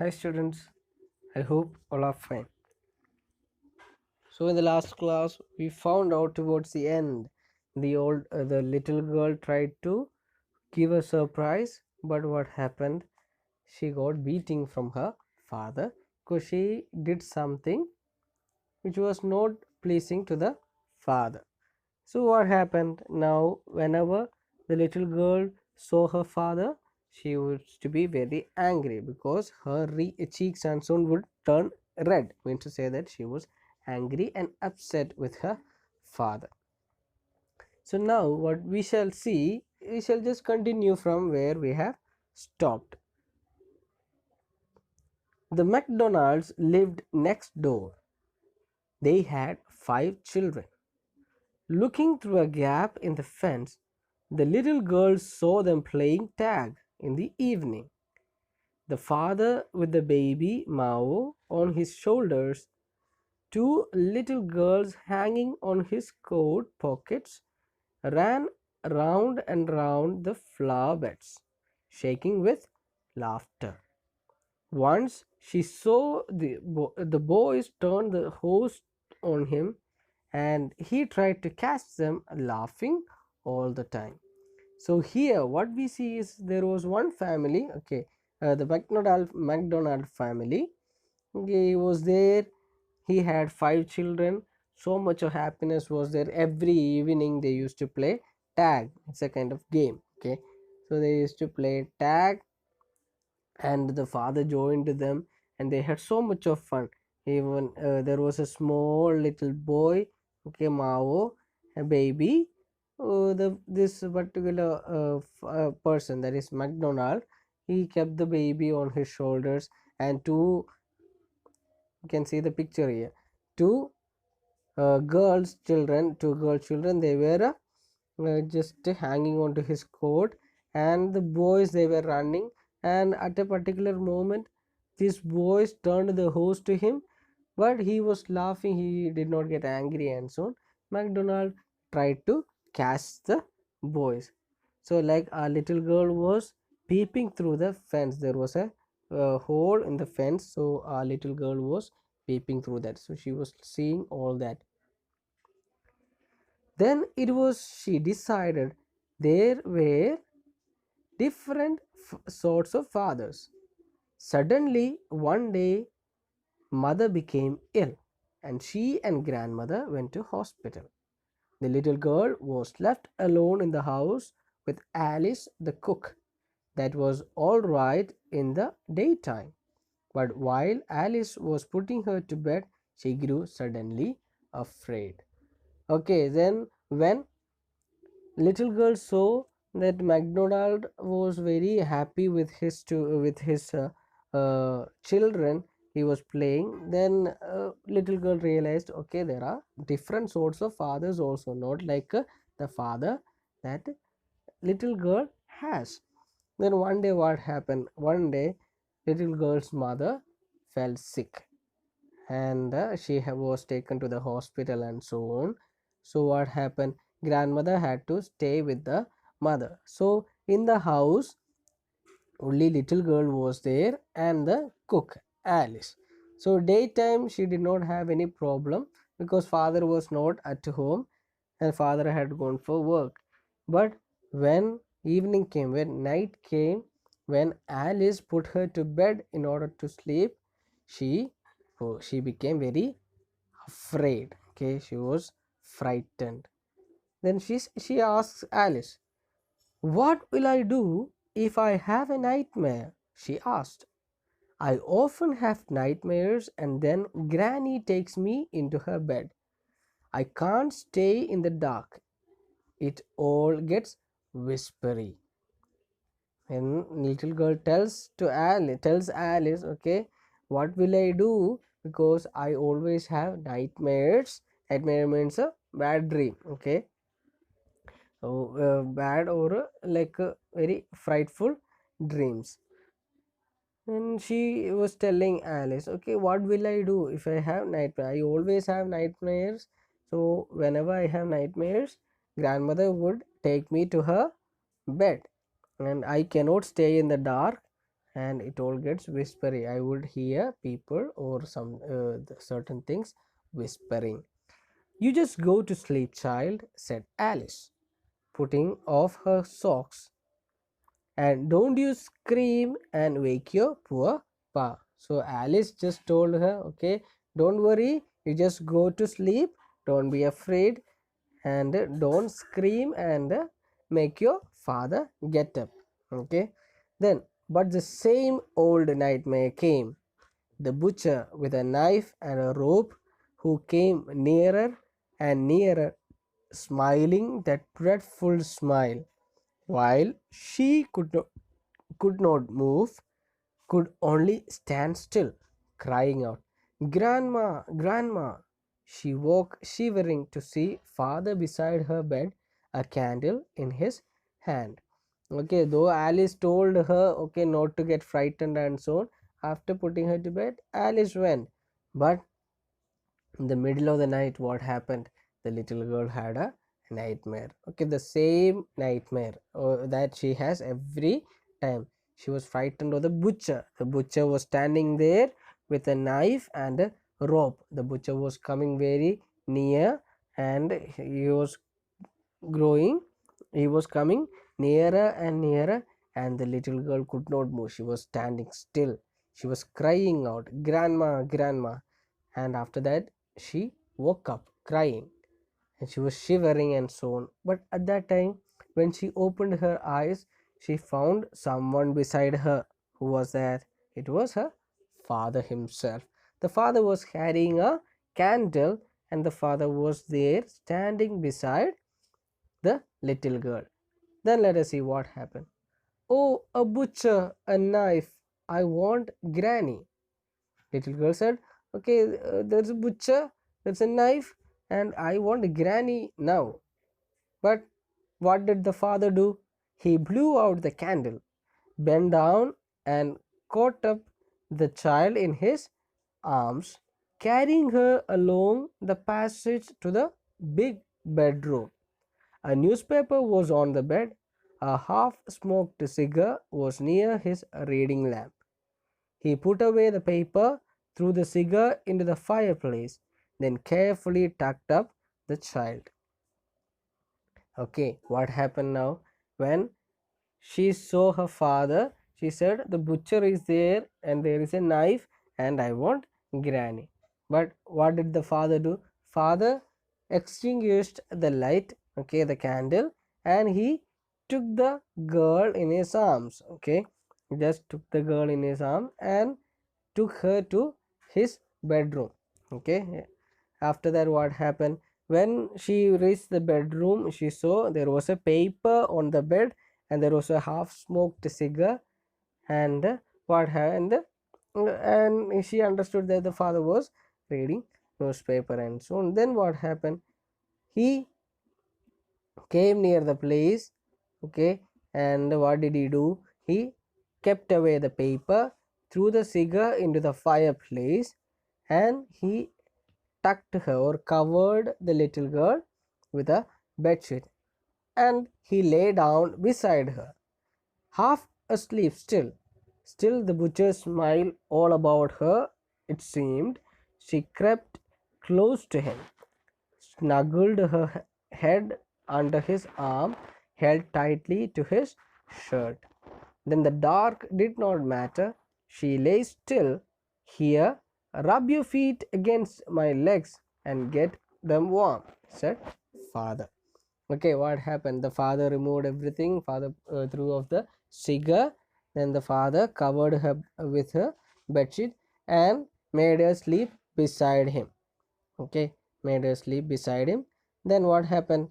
Hi students, I hope all are fine. So in the last class we found out towards the end the little girl tried to give a surprise, but what happened? She got beating from her father because she did something which was not pleasing to the father. So what happened? Now whenever the little girl saw her father, she used to be very angry because her cheeks and soon would turn red. Means to say that she was angry and upset with her father. So now what we shall see, we shall just continue from where we have stopped. The McDonalds lived next door. They had 5 children. Looking through a gap in the fence, the little girl saw them playing tag in the evening. The father with the baby Mao on his shoulders, two little girls hanging on his coat pockets, ran round and round the flower beds, shaking with laughter. Once she saw the boys turn the hose on him and he tried to catch them, laughing all the time. So here what we see is there was one family, okay, the McDonald family. Okay, he was there. He had 5 children. So much of happiness was there. Every evening they used to play tag. It's a kind of game. Okay, so they used to play tag, and the father joined them, and they had so much of fun. Even there was a small little boy, okay, Mao, a baby. The this particular person, that is McDonald, he kept the baby on his shoulders, and two, you can see the picture here, two two girl children, they were just hanging onto his coat, and the boys, they were running, and at a particular moment these boys turned the hose to him, but he was laughing, he did not get angry, and so on. McDonald tried to catch the boys. So like a little girl was peeping through the fence. There was a hole in the fence, so a little girl was peeping through that, so she was seeing all that. Then it was she decided there were different sorts of fathers. Suddenly, one day, mother became ill, and she and grandmother went to hospital. The little girl was left alone in the house with Alice the cook. That was all right in the daytime, but while Alice was putting her to bed, she grew suddenly afraid. Okay, then when little girl saw that MacDonald was very happy with his children. He was playing. Then little girl realized, okay, there are different sorts of fathers also, not like the father that little girl has. Then one day, what happened? One day, little girl's mother fell sick, and was taken to the hospital and so on. So what happened? Grandmother had to stay with the mother. So in the house only little girl was there and the cook, Alice. So daytime she did not have any problem because father was not at home and father had gone for work. But when evening came, when night came, when Alice put her to bed in order to sleep, she she became very afraid. Okay, she was frightened. Then she asks Alice, what will I do if I have a nightmare? She asked. I often have nightmares and then Granny takes me into her bed. I can't stay in the dark. It all gets whispery. And little girl tells Alice, okay, what will I do? Because I always have nightmares. Nightmare means a bad dream. Okay, bad or like very frightful dreams. And she was telling Alice, okay, what will I do if I have nightmare? I always have nightmares. So whenever I have nightmares, grandmother would take me to her bed, and I cannot stay in the dark. and it all gets whispery. I would hear people or some certain things whispering. You just go to sleep, child, said Alice, putting off her socks. And don't you scream and wake your poor pa. So Alice just told her, okay, don't worry, you just go to sleep, don't be afraid, and don't scream and make your father get up. Okay, then, but the same old nightmare came. The butcher with a knife and a rope, who came nearer and nearer, smiling that dreadful smile, while she could not move, could only stand still, crying out, Grandma, Grandma! She woke shivering to see father beside her bed, a candle in his hand. Okay, though Alice told her, okay, not to get frightened and so on, after putting her to bed, Alice went. But in the middle of the night, what happened? The little girl had a nightmare. Okay, the same nightmare that she has every time. She was frightened of the butcher. The butcher was standing there with a knife and a rope. The butcher was coming very near, and growing he was coming nearer and nearer, and the little girl could not move. She was standing still. She was crying out, Grandma, Grandma. And after that, she woke up crying, and she was shivering and so on. But at that time, when she opened her eyes, she found someone beside her. Who was that? It was her father himself. The father was carrying a candle, and the father was there standing beside the little girl. Then let us see what happened. Oh, a butcher, a knife. I want Granny. Little girl said, okay, there's a butcher, there's a knife, and I want Granny now. But what did the father do? He blew out the candle, bent down, and caught up the child in his arms, carrying her along the passage to the big bedroom. A newspaper was on the bed. A half smoked cigar was near his reading lamp. He put away the paper, threw the cigar into the fireplace, then carefully tucked up the child. Okay, what happened now? When she saw her father, she said, the butcher is there and there is a knife and I want Granny. But what did the father do? Father extinguished the light, okay, the candle, and he took the girl in his arms. Okay, just took the girl in his arm and took her to his bedroom. Okay, after that, what happened? When she reached the bedroom, she saw there was a paper on the bed, and there was a half smoked cigar. And what happened? And she understood that the father was reading newspaper and so on. Then what happened? He came near the place, okay, and what did he do? He kept away the paper, threw the cigar into the fireplace, and he tucked her or covered the little girl with a bedsheet, and he lay down beside her, half asleep still. Still, the butcher smiled all about her, it seemed. She crept close to him, snuggled her head under his arm, held tightly to his shirt. Then the dark did not matter. She lay still. Here, rub your feet against my legs and get them warm, said father. Okay, what happened? The father removed everything. Father threw off the cigar. Then the father covered her with her bedsheet and made her sleep beside him. Okay, made her sleep beside him. Then what happened?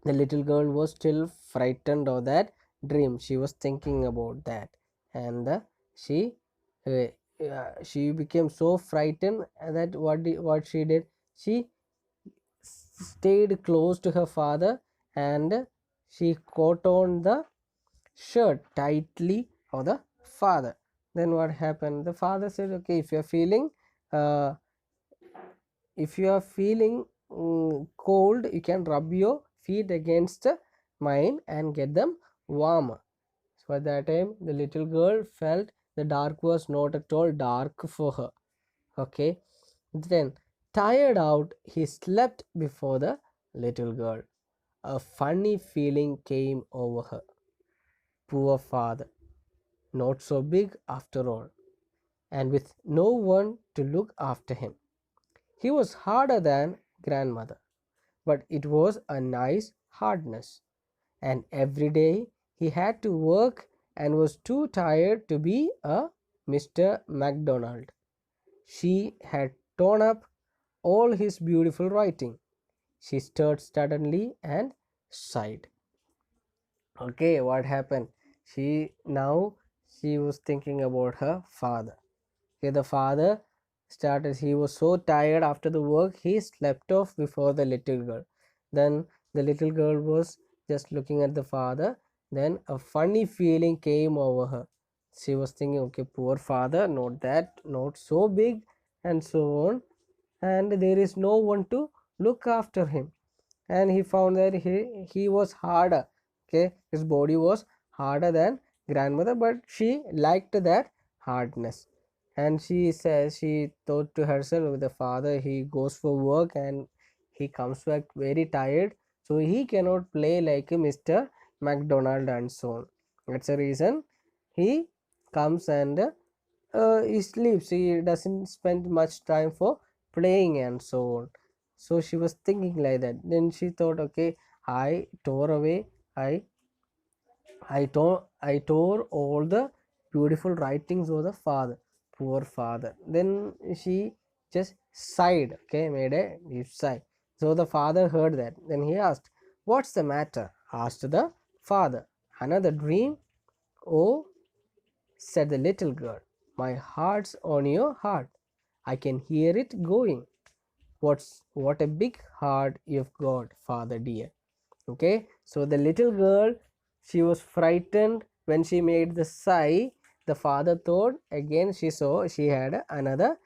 The little girl was still frightened of that dream. She was thinking about that, and uh, she became so frightened that what she did? She stayed close to her father, and she caught on the shirt tightly of the father. Then what happened? The father said, okay, uh, if you are feeling cold, you can rub your feet against mine and get them warmer. For that time, the little girl felt the dark was not at all dark for her. Okay. Then, tired out, he slept before the little girl. A funny feeling came over her. Poor father, not so big after all, and with no one to look after him. He was harder than grandmother, but it was a nice hardness, and every day he had to work and was too tired to be a Mr. MacDonald. She had torn up all his beautiful writing. She stirred suddenly and sighed. Okay, what happened? She was thinking about her father. Okay, the father started, he was so tired after the work, he slept off before the little girl. Then the little girl was just looking at the father. Then a funny feeling came over her. She was thinking, okay, poor father, not so big, and so on, and there is no one to look after him. And he found that he was harder. Okay, his body was harder than grandmother, but she liked that hardness. And she says, she thought to herself, with the father, he goes for work and he comes back very tired, so he cannot play like a Mr. McDonald and so on. That's the reason he comes and he sleeps. He doesn't spend much time for playing and so on. So she was thinking like that. Then she thought, okay, I tore away, I I tore all the beautiful writings of the father. Poor father. Then she just sighed, okay, made a deep sigh. So the father heard that. Then he asked, what's the matter? Asked the father. Another dream? Oh, said the little girl. My heart's on your heart. I can hear it going. What a big heart you've got, father dear. Okay, so the little girl, she was frightened when she made the sigh. The father thought again, she saw she had another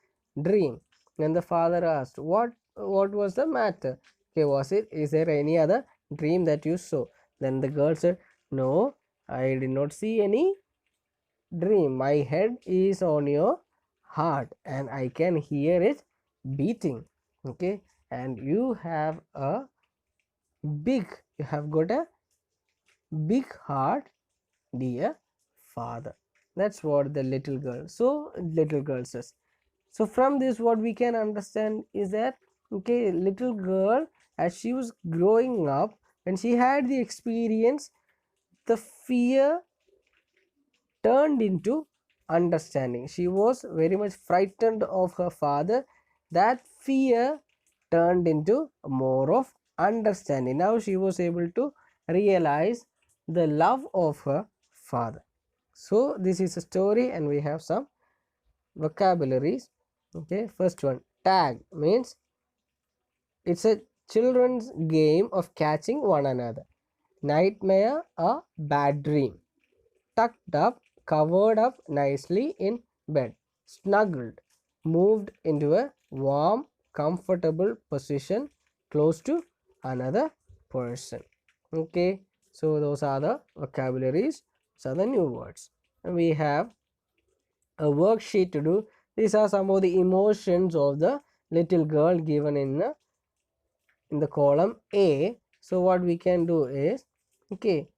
dream. Then the father asked, what was the matter? Okay, is there any other dream that you saw? Then the girl said, no, I did not see any dream. My head is on your heart and I can hear it beating. Okay, and you have got a big heart, dear father. That's what the little girl says. So from this, what we can understand is that, okay, little girl, as she was growing up, when she had the experience, the fear turned into understanding. She was very much frightened of her father. That fear turned into more of understanding. Now she was able to realize the love of her father. So this is a story, and we have some vocabularies. Okay, first one, tag means it's a children's game of catching one another. Nightmare, a bad dream. Tucked up, covered up nicely in bed. Snuggled, moved into a warm, comfortable position close to another person. Okay, so those are the vocabularies, those are the new words. And we have a worksheet to do. These are some of the emotions of the little girl given in the column A. So what we can do is, okay,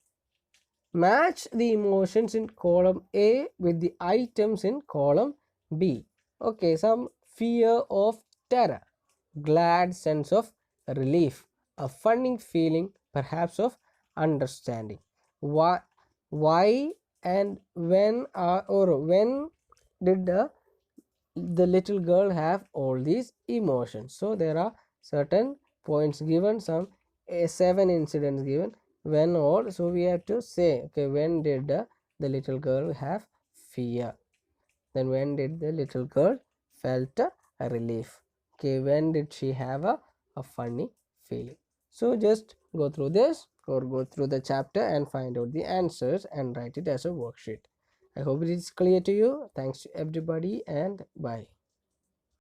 match the emotions in column A with the items in column B. Okay, some fear of terror, glad sense of relief, a funny feeling perhaps of understanding. Why and when or when did the little girl have all these emotions? So there are certain points given, some 7 incidents given, when all. So we have to say, okay, when did the little girl have fear? Then when did the little girl felt a relief? Okay, when did she have a funny feeling? So just go through this or go through the chapter and find out the answers and write it as a worksheet. I hope it is clear to you. Thanks to everybody and bye.